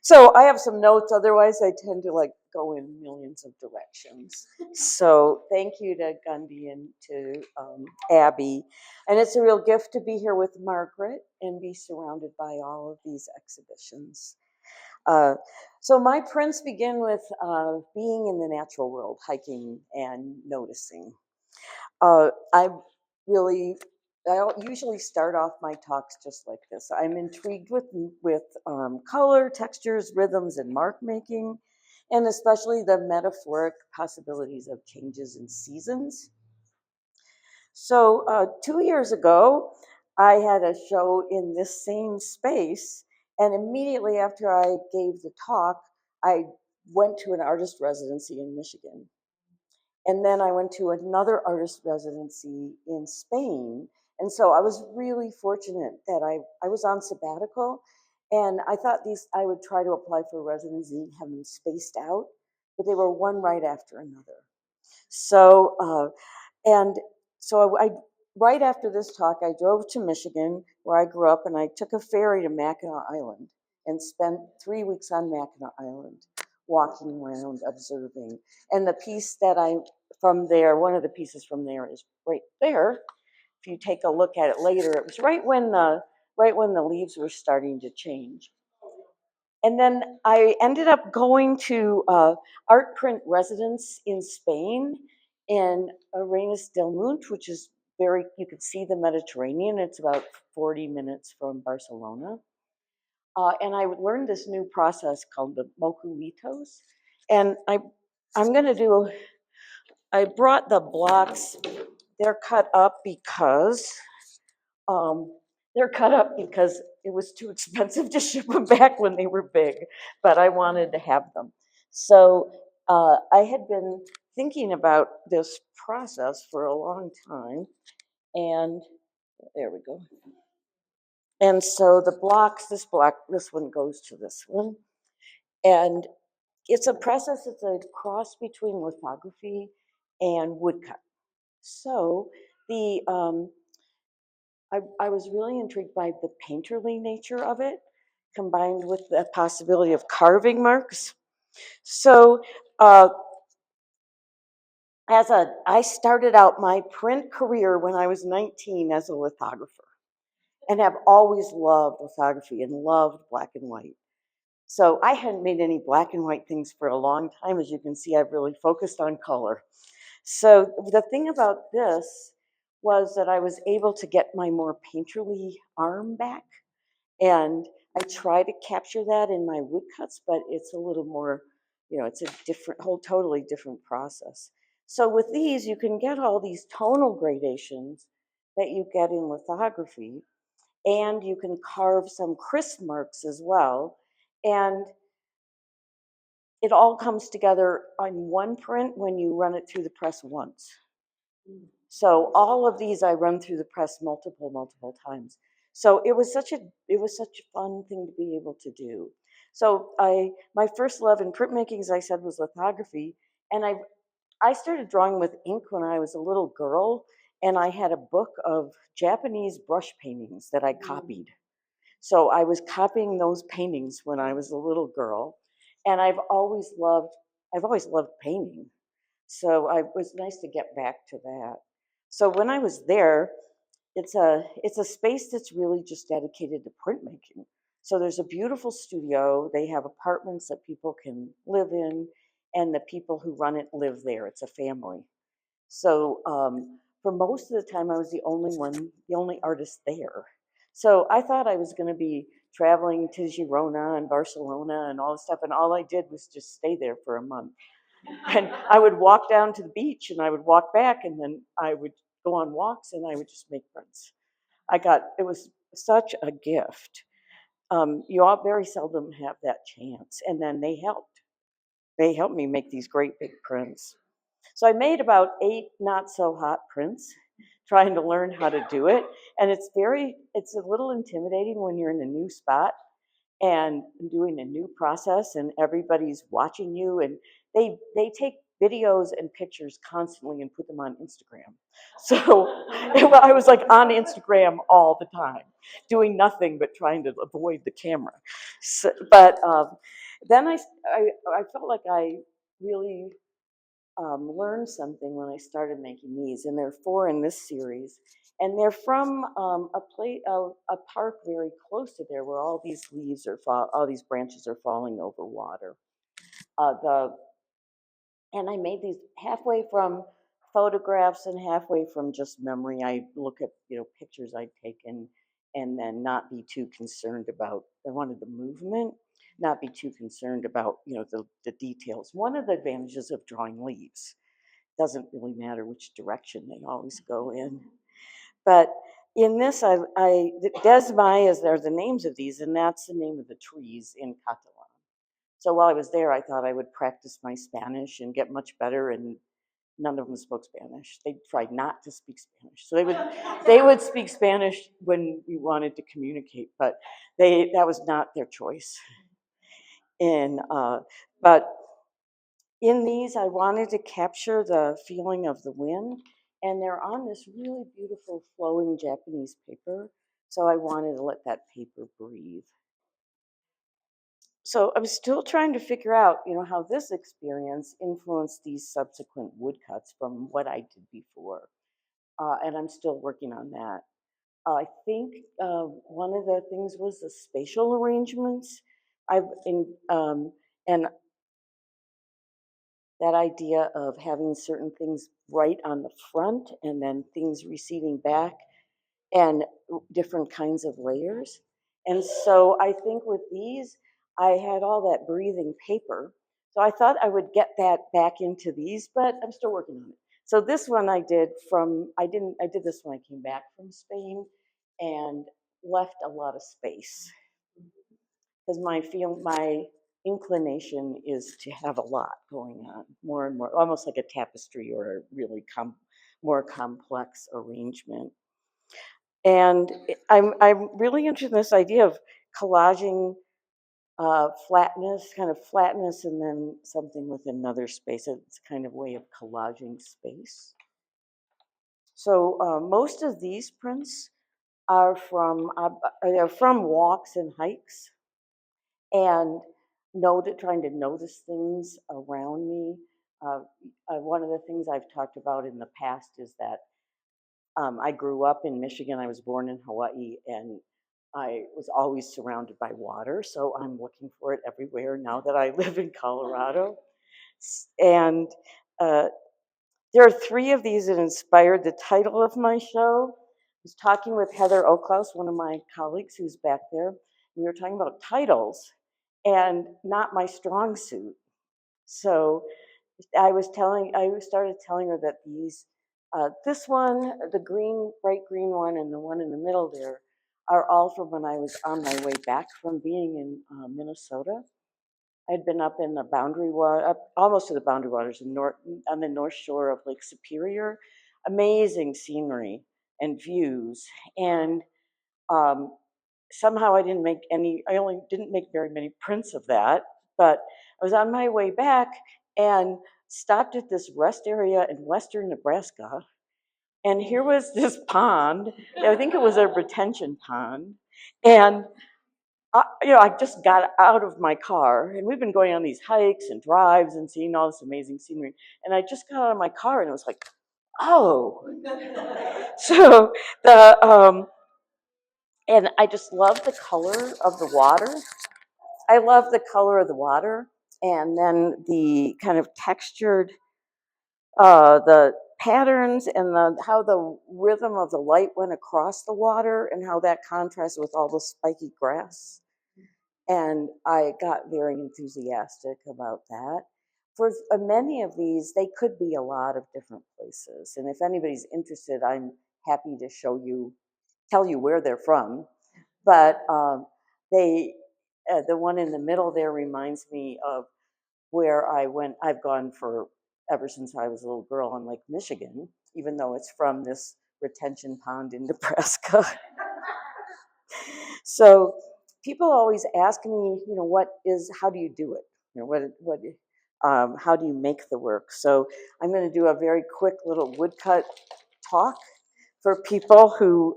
So I have some notes, otherwise I tend to like go in millions of directions. So thank you to Gundy and to Abby. And it's a real gift to be here with Margaret and be surrounded by all of these exhibitions. Uh, so my prints begin with being in the natural world, hiking and noticing. I really, I usually start off my talks just like this. I'm intrigued with color, textures, rhythms, and mark making, and especially the metaphoric possibilities of changes in seasons. So 2 years ago, I had a show in this same space, and immediately after I gave the talk, I went to an artist residency in Michigan. And then I went to another artist residency in Spain. And so I was really fortunate that I was on sabbatical, and I thought I would try to apply for residency and have them spaced out, but they were one right after another. So, and so right after this talk, I drove to Michigan, where I grew up, and I took a ferry to Mackinac Island and spent 3 weeks on Mackinac Island, walking around, observing. And the piece from there, one of the pieces from there is right there. If you take a look at it later, it was right when the leaves were starting to change. And then I ended up going to art print residence in Spain in Arenas del Munt, which is you could see the Mediterranean. It's about 40 minutes from Barcelona. And I learned this new process called the moculitos. And I'm going to I brought the blocks. They're cut up because um, it was too expensive to ship them back when they were big, but I wanted to have them. So I had been thinking about this process for a long time, and there we go. And so the blocks, this one goes to this one, and it's a process. It's a cross between lithography and woodcut. So the I was really intrigued by the painterly nature of it, combined with the possibility of carving marks. So, I started out my print career when I was 19 as a lithographer, and have always loved lithography and loved black and white. So I hadn't made any black and white things for a long time. As you can see, I've really focused on color. So the thing about this was that I was able to get my more painterly arm back. And I try to capture that in my woodcuts, but it's a little more, it's a totally different process. So with these, you can get all these tonal gradations that you get in lithography, and you can carve some crisp marks as well. And it all comes together on one print when you run it through the press once. So all of these I run through the press multiple times. So it was such a fun thing to be able to do. So my first love in printmaking, as I said, was lithography, and I started drawing with ink when I was a little girl, and I had a book of Japanese brush paintings that I copied. So I was copying those paintings when I was a little girl, and I've always loved painting. So it was nice to get back to that. So when I was there, it's a space that's really just dedicated to printmaking. So there's a beautiful studio. They have apartments that people can live in, and the people who run it live there. It's a family. So for most of the time, I was the only artist there. So I thought I was going to be traveling to Girona and Barcelona and all this stuff, and all I did was just stay there for a month. And I would walk down to the beach, and I would walk back, and then I would go on walks, and I would just make prints. It was such a gift. You all very seldom have that chance, and then they helped. They helped me make these great big prints. So I made about 8 not so hot prints, trying to learn how to do it. And it's a little intimidating when you're in a new spot and doing a new process, and everybody's watching you, and they take videos and pictures constantly and put them on Instagram. So I was like on Instagram all the time. doing nothing but trying to avoid the camera. So, but then I felt like I really learned something when I started making these, and there are 4 in this series, and they're from a park very close to there, where all these leaves are all these branches are falling over water. The And I made these halfway from photographs and halfway from just memory. I look at pictures I'd taken, and then not be too concerned about. I wanted the movement, not be too concerned about the details. One of the advantages of drawing leaves, doesn't really matter which direction they always go in. But in this, Desmai are the names of these, and that's the name of the trees in Catalan. So while I was there, I thought I would practice my Spanish and get much better, and none of them spoke Spanish. They tried not to speak Spanish. So they would speak Spanish when we wanted to communicate, but that was not their choice. And but in these, I wanted to capture the feeling of the wind, and they're on this really beautiful flowing Japanese paper. So I wanted to let that paper breathe. So I'm still trying to figure out, how this experience influenced these subsequent woodcuts from what I did before, and I'm still working on that. I think one of the things was the spatial arrangements. And that idea of having certain things right on the front and then things receding back, and different kinds of layers. And so I think with these, I had all that breathing paper. So I thought I would get that back into these, but I'm still working on it. So this one I did I did this when I came back from Spain, and left a lot of space. Because my inclination is to have a lot going on, more and more, almost like a tapestry or a really more complex arrangement. And I'm really interested in this idea of collaging flatness, and then something with another space. It's kind of way of collaging space. So most of these prints are from walks and hikes, and trying to notice things around me. One of the things I've talked about in the past is that I grew up in Michigan. I was born in Hawaii, and I was always surrounded by water, so I'm looking for it everywhere now that I live in Colorado. And there are 3 of these that inspired the title of my show. I was talking with Heather Oklaus, one of my colleagues who's back there. We were talking about titles, and not my strong suit. So I started telling her that this one, the bright green one, and the one in the middle there, are all from when I was on my way back from being in Minnesota. I'd been up in the almost to the boundary waters on the north shore of Lake Superior. Amazing scenery and views, and somehow I only didn't make very many prints of that, but I was on my way back and stopped at this rest area in western Nebraska, and here was this pond. I think it was a retention pond, and I just got out of my car, and we've been going on these hikes and drives and seeing all this amazing scenery, and I just got out of my car, and it was like, oh. So and I just love the color of the water. I love the color of the water, and then the kind of textured, the patterns, and how the rhythm of the light went across the water, and how that contrasts with all the spiky grass. And I got very enthusiastic about that. For many of these, they could be a lot of different places. And if anybody's interested, I'm happy to tell you where they're from. But the one in the middle there reminds me of where I've gone ever since I was a little girl in Lake Michigan, even though it's from this retention pond in Nebraska. So people always ask me, how do you do it? How do you make the work? So I'm going to do a very quick little woodcut talk for people who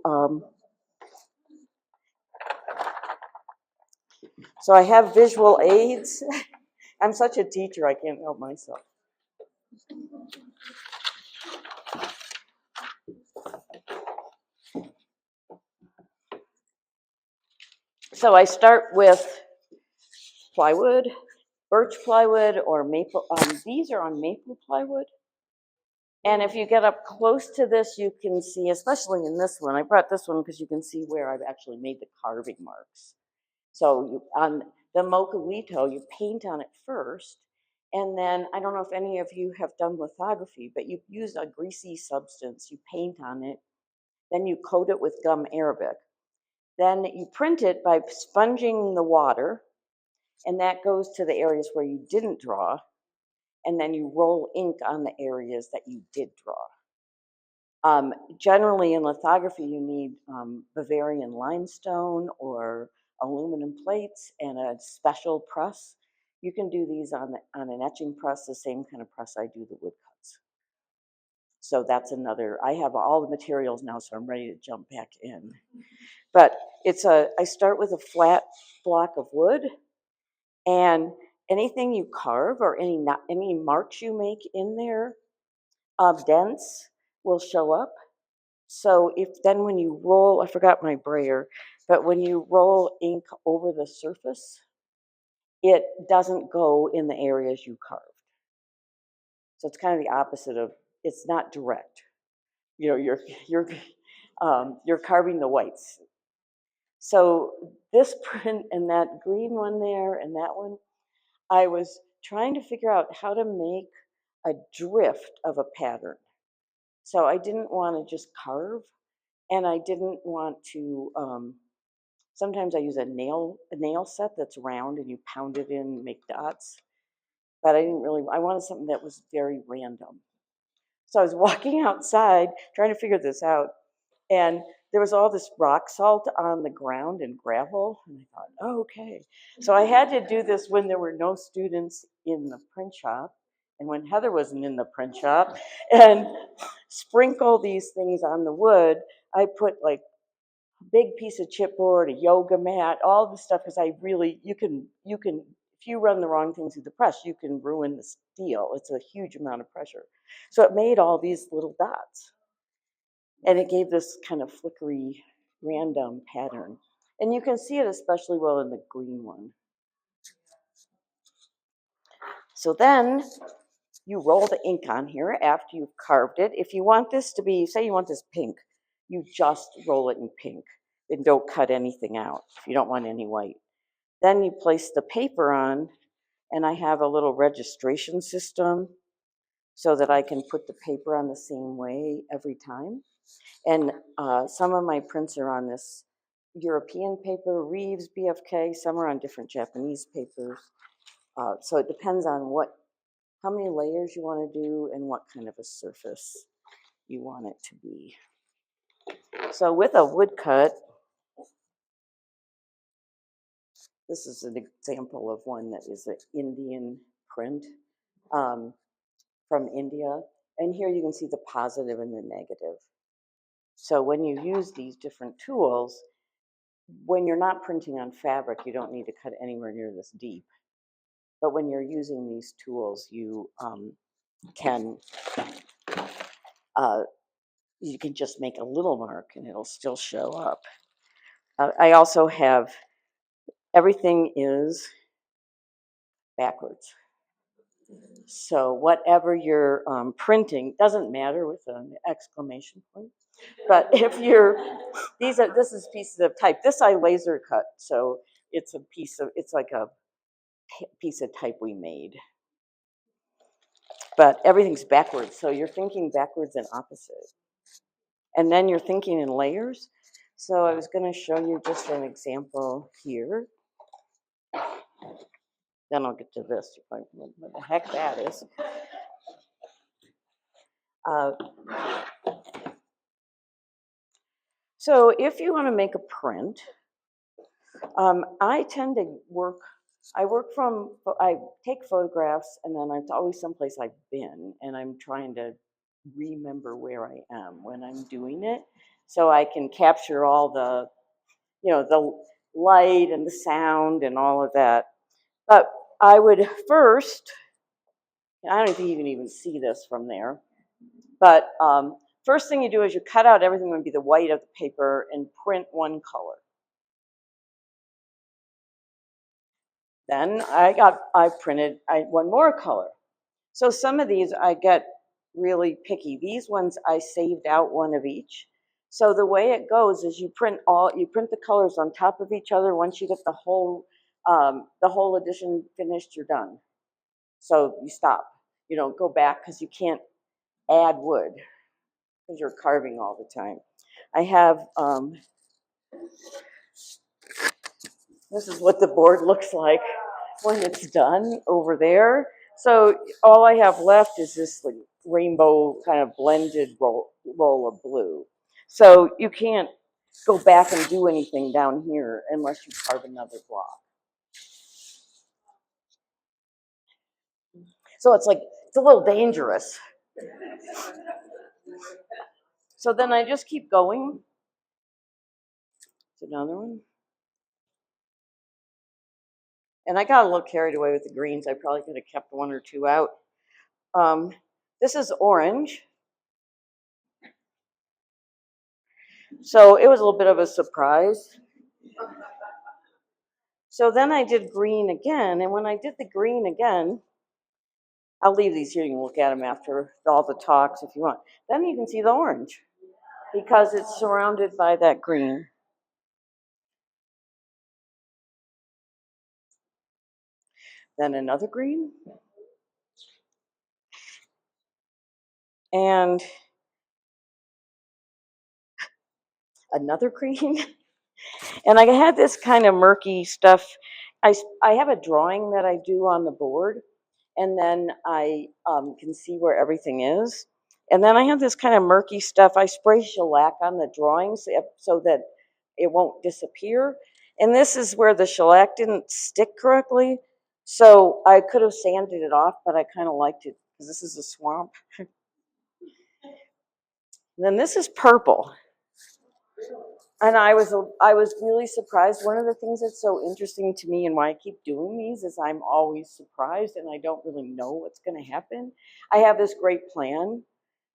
So I have visual aids. I'm such a teacher, I can't help myself. So I start with plywood, birch plywood or maple. These are on maple plywood. And if you get up close to this, you can see, especially in this one, I brought this one because you can see where I've actually made the carving marks. So on the mochilito, you paint on it first. And then, I don't know if any of you have done lithography, but you use a greasy substance, you paint on it, then you coat it with gum arabic. Then you print it by sponging the water, and that goes to the areas where you didn't draw, and then you roll ink on the areas that you did draw. Generally in lithography, you need Bavarian limestone or aluminum plates and a special press. You can do these on an etching press, the same kind of press I do the woodcuts. So that's another, I have all the materials now, so I'm ready to jump back in. But I start with a flat block of wood, and anything you carve or any marks you make in there, dents will show up. So when you roll, I forgot my brayer, but when you roll ink over the surface, it doesn't go in the areas you carved. So it's kind of the opposite of, it's not direct. You know, you're carving the whites. So this print and that green one there and that one, I was trying to figure out how to make a drift of a pattern. So I didn't want to just carve, and I didn't want to, sometimes I use a nail set that's round and you pound it in and make dots. But I wanted something that was very random. So I was walking outside trying to figure this out, and there was all this rock salt on the ground and gravel. And I thought, oh, okay. So I had to do this when there were no students in the print shop and when Heather wasn't in the print shop, and sprinkle these things on the wood. I put like a big piece of chipboard, a yoga mat, all this stuff, because you can, if you run the wrong thing through the press, you can ruin the steel. It's a huge amount of pressure. So it made all these little dots. And it gave this kind of flickery, random pattern. And you can see it especially well in the green one. So then you roll the ink on here after you've carved it. If you want this to be, say you want this pink, you just roll it in pink and don't cut anything out if you don't want any white. Then you place the paper on, and I have a little registration system so that I can put the paper on the same way every time. And some of my prints are on this European paper, Reeves BFK, some are on different Japanese papers. So it depends on how many layers you want to do and what kind of a surface you want it to be. So with a woodcut, this is an example of one that is an Indian print from India. And here you can see the positive and the negative. So when you use these different tools, when you're not printing on fabric, you don't need to cut anywhere near this deep. But when you're using these tools, you can just make a little mark and it'll still show up. I also have, everything is backwards. So whatever you're printing, doesn't matter with an exclamation point. But if this is pieces of type. This I laser cut, so it's like a piece of type we made. But everything's backwards, so you're thinking backwards and opposite. And then you're thinking in layers. So I was going to show you just an example here. Then I'll get to this. What the heck that is. So if you want to make a print, I tend to I take photographs, and then it's always someplace I've been, and I'm trying to remember where I am when I'm doing it, so I can capture all the light and the sound and all of that. But I would first, I don't know if you can even see this from there, but first thing you do is you cut out everything that would be the white of the paper and print one color. Then I printed one more color. So some of these I get really picky. These ones I saved out one of each. So the way it goes is you print the colors on top of each other. Once you get the whole edition finished, you're done. So you stop. You don't go back because you can't add wood because you're carving all the time. I have this is what the board looks like when it's done over there. So all I have left is this like rainbow kind of blended roll of blue. So you can't go back and do anything down here unless you carve another block. So it's a little dangerous. So then I just keep going. It's another one. And I got a little carried away with the greens. I probably could have kept one or two out. This is orange. So it was a little bit of a surprise. So then I did green again. And when I did the green again, I'll leave these here. You can look at them after all the talks if you want. Then you can see the orange because it's surrounded by that green. Then another green. And another green. And I had this kind of murky stuff. I have a drawing that I do on the board, and then I can see where everything is. And then I have this kind of murky stuff. I spray shellac on the drawings so that it won't disappear. And this is where the shellac didn't stick correctly. So I could have sanded it off, but I kind of liked it because this is a swamp. And then this is purple. And I was really surprised. One of the things that's so interesting to me and why I keep doing these is I'm always surprised and I don't really know what's going to happen. I have this great plan,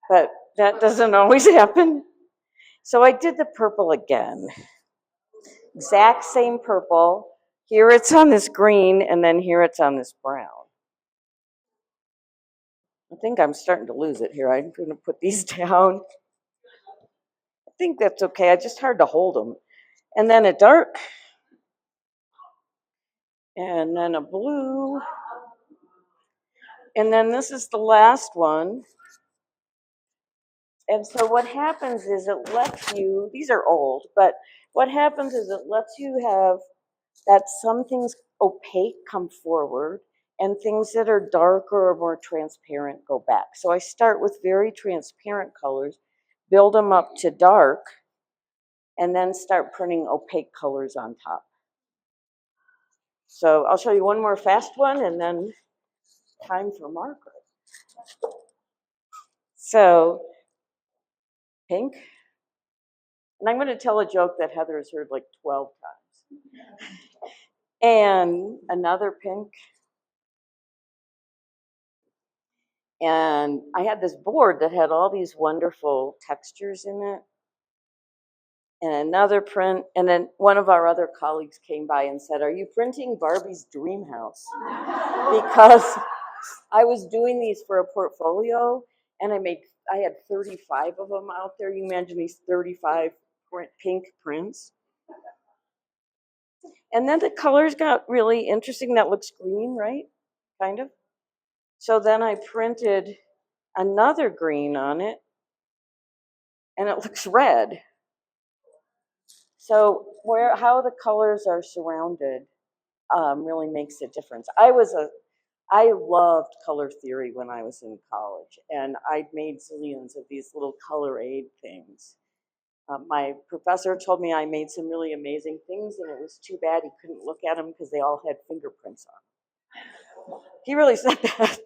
but that doesn't always happen. So I did the purple again. Exact same purple. Here it's on this green, and then here it's on this brown. I think I'm starting to lose it here. I'm going to put these down. I think that's okay. It's just hard to hold them. And then a dark. And then a blue. And then this is the last one. And so what happens is it lets you, these are old, but what happens is it lets you have that some things opaque come forward and things that are darker or more transparent go back. So I start with very transparent colors, build them up to dark, and then start printing opaque colors on top. So I'll show you one more fast one and then time for Margaret. So pink. And I'm going to tell a joke that Heather has heard like 12 times. And another pink. And I had this board that had all these wonderful textures in it. And another print. And then one of our other colleagues came by and said, "Are you printing Barbie's dream house?" Because I was doing these for a portfolio and I had 35 of them out there. You imagine these 35 pink prints. And then the colors got really interesting. That looks green, right? Kind of. So then I printed another green on it, and it looks red. So how the colors are surrounded really makes a difference. I loved color theory when I was in college, and I'd made zillions of these little color aid things. My professor told me I made some really amazing things, and it was too bad he couldn't look at them because they all had fingerprints on them. He really said that.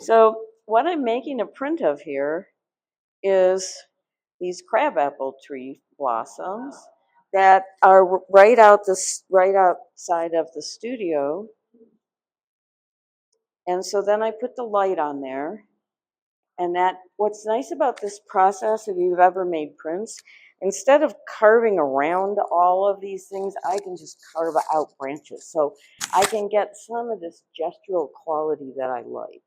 So what I'm making a print of here is these crabapple tree blossoms that are right outside of the studio. And so then I put the light on there. And that what's nice about this process, if you've ever made prints, instead of carving around all of these things, I can just carve out branches. So I can get some of this gestural quality that I like.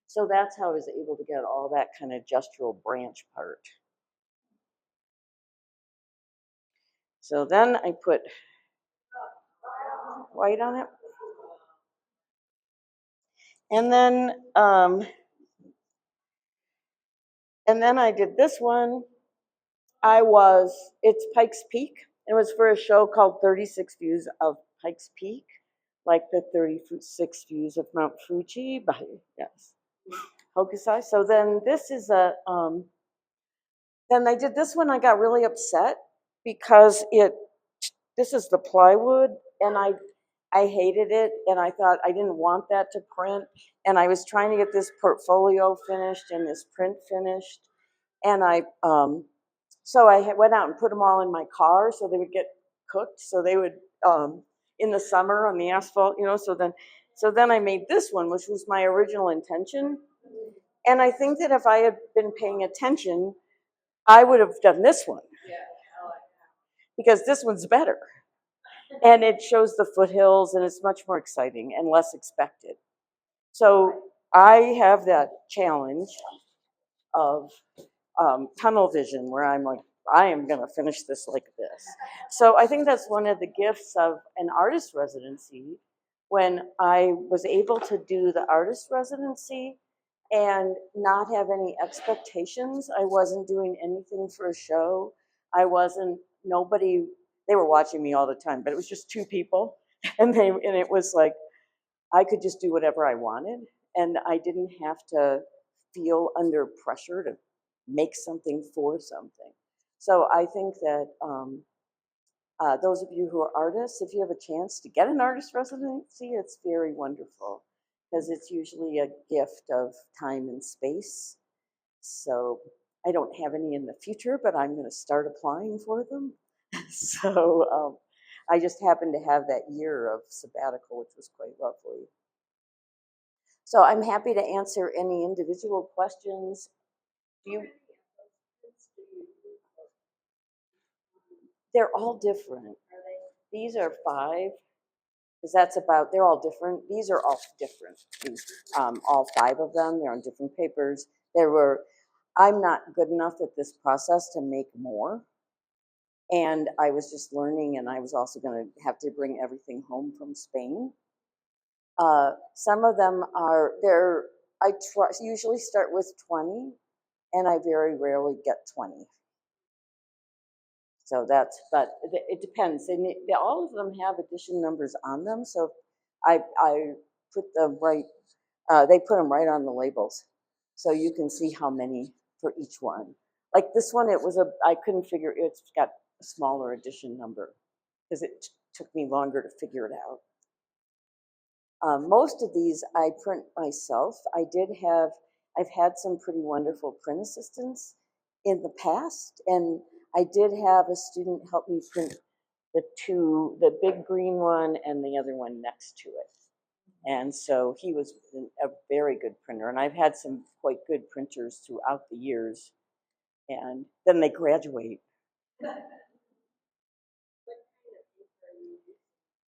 So that's how I was able to get all that kind of gestural branch part. So then I put white on it. And then I did this one. It's Pikes Peak. It was for a show called 36 Views of Pikes Peak, like the 36 Views of Mount Fuji by, yes, Hokusai. So then this is then I did this one, I got really upset because this is the plywood, and I hated it, and I thought I didn't want that to print, and I was trying to get this portfolio finished and this print finished, and so I went out and put them all in my car so they would get cooked, so they would in the summer on the asphalt, so then I made this one, which was my original intention, and I think that if I had been paying attention, I would have done this one because this one's better. And it shows the foothills, and it's much more exciting and less expected. So I have that challenge of tunnel vision where I'm like, I am going to finish this like this. So I think that's one of the gifts of an artist residency. When I was able to do the artist residency and not have any expectations, I wasn't doing anything for a show. Nobody, they were watching me all the time, but it was just two people. And it was like, I could just do whatever I wanted. And I didn't have to feel under pressure to make something for something. So I think that those of you who are artists, if you have a chance to get an artist residency, it's very wonderful because it's usually a gift of time and space. So I don't have any in the future, but I'm going to start applying for them. So I just happened to have that year of sabbatical, which was quite lovely. So I'm happy to answer any individual questions. They're all different. These are 5, because they're all different. These are all different. All 5 of them, they're on different papers. I'm not good enough at this process to make more. And I was just learning, and I was also going to have to bring everything home from Spain. Some of them I usually start with 20, and I very rarely get 20. So but it depends. All of them have edition numbers on them. So I put they put them right on the labels. So you can see how many for each one. Like this one, I couldn't figure, it's got a smaller edition number because it took me longer to figure it out. Most of these I print myself. I've had some pretty wonderful print assistants in the past, and I did have a student help me print the big green one and the other one next to it. And so he was a very good printer, and I've had some quite good printers throughout the years, and then they graduate.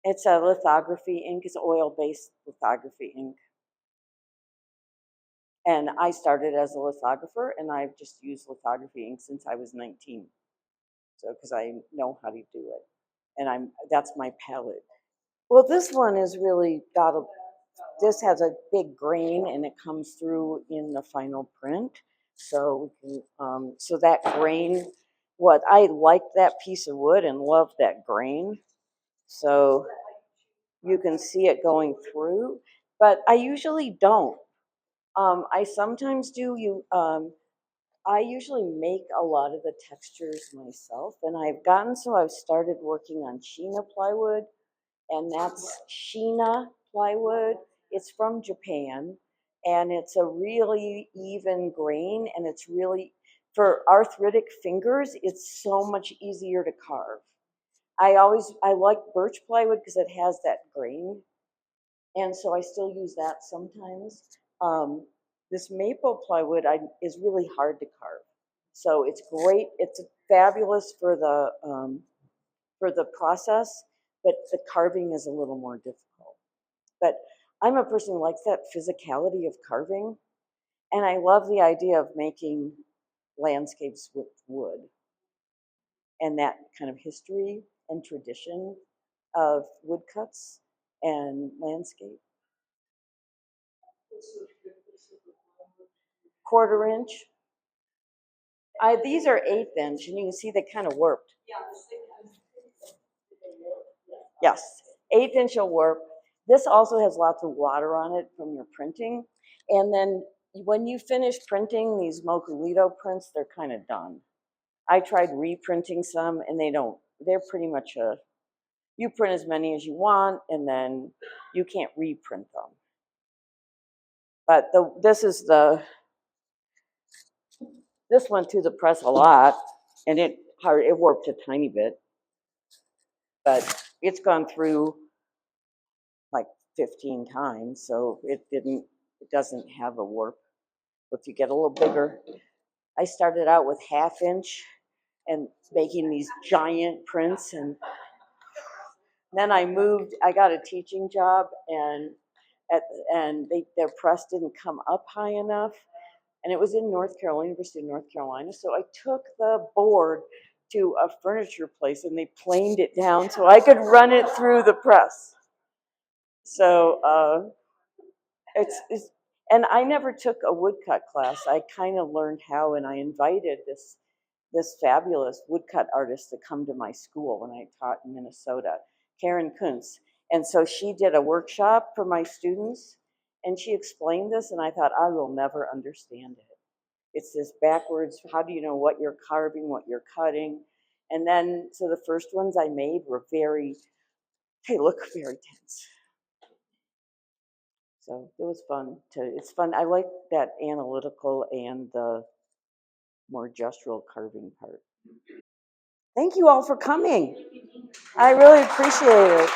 It's a lithography ink. It's oil-based lithography ink. And I started as a lithographer, and I've just used lithography ink since I was 19. So, because I know how to do it. And that's my palette. Well, this one is really this has a big grain, and it comes through in the final print. So so that grain, I like that piece of wood and love that grain. So you can see it going through, but I usually don't. I sometimes do. I usually make a lot of the textures myself, and I've started working on Sheena plywood, and that's Sheena plywood. It's from Japan, and it's a really even grain, and for arthritic fingers, it's so much easier to carve. I like birch plywood because it has that grain, and so I still use that sometimes. This maple plywood is really hard to carve, so it's great. It's fabulous for the process, but the carving is a little more difficult. But I'm a person who likes that physicality of carving, and I love the idea of making landscapes with wood and that kind of history and tradition of woodcuts and landscape. 1/4 inch. These are 1/8 inch, and you can see they kind of warped. Yes, 1/8 inch will warp. This also has lots of water on it from your printing. And then when you finish printing these Mokulito prints, they're kind of done. I tried reprinting some, and they're pretty much you print as many as you want, and then you can't reprint them. But this went through the press a lot, and it warped a tiny bit, but it's gone through like 15 times, so it doesn't have a warp. If you get a little bigger, I started out with 1/2 inch and making these giant prints, and then I got a teaching job, and their press didn't come up high enough, and it was in North Carolina, University of North Carolina. So I took the board to a furniture place, and they planed it down so I could run it through the press. So and I never took a woodcut class. I kind of learned how, and I invited this fabulous woodcut artist to come to my school when I taught in Minnesota, Karen Kuntz. And so she did a workshop for my students, and she explained this, and I thought, I will never understand it. It's this backwards, how do you know what you're carving, what you're cutting? And then, so the first ones I made were they look very tense. So it was it's fun. I like that analytical and the more gestural carving part. Thank you all for coming. I really appreciate it.